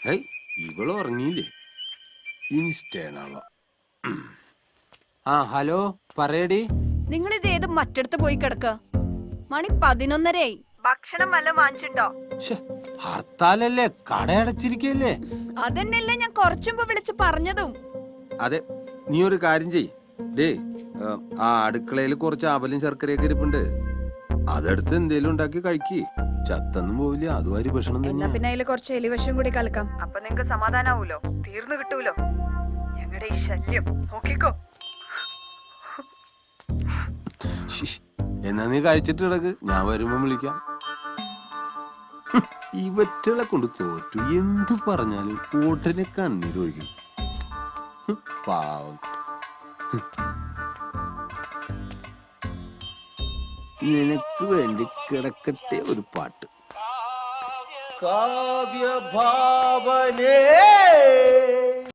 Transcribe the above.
Hey, ഇവള് ഉറങ്ങിയില്ലേ? ഇൻസ്റ്റേണാവാ. ആ hello, പറയടി. നിങ്ങൾ ഇത് ഏത് മറ്റടുത്ത് പോയി കിടക്ക? മണി 11:30. ഭക്ഷണം വല്ലതും വാങ്ങിച്ചിട്ടോ? ഹർത്താലല്ലേ, കടയടച്ചിരിക്കല്ലേ. അതന്നെയല്ലേ ഞാൻ കുറച്ചുമ്പോ വിളിച്ച് പറഞ്ഞതും. അതെ, നീ ഒരു കാര്യം ചെയ്. ഡേ, ആ അടുക്കളയിൽ കുറച്ച് അവലും ശർക്കരയൊക്കെ ഇരിപ്പുണ്ട്. അതെടുത്ത് എന്തേലും ഉണ്ടാക്കി കഴിക്ക്. ചത്തൊന്നും പോവില്ല, അതുവരെ ഭക്ഷണം എന്നാ തന്നെ. പിന്നെ അതില് കുറച്ച് എലിവശം കൂടി കലക്കാം. അപ്പൊ നിങ്ങക്ക് സമാധാനാവൂലോ, തീർന്നു കിട്ടൂലോ ഞങ്ങളുടെ ഈ ശല്യം. നോക്കിക്കോ. എന്നാ നീ കഴിച്ചിട്ട് കിടക്ക്, ഞാൻ വരുമ്പോ വിളിക്കാം. ഇവറ്റകളെ കൊണ്ട് തോറ്റു. എന്തു പറഞ്ഞാലും കൂട്ടിനെ കണ്ണീരൊഴിക്കും. പാവം. നിനക്ക് വേണ്ടി കിടക്കട്ടെ ഒരു പാട്ട്. കാവ്യഭാവനേ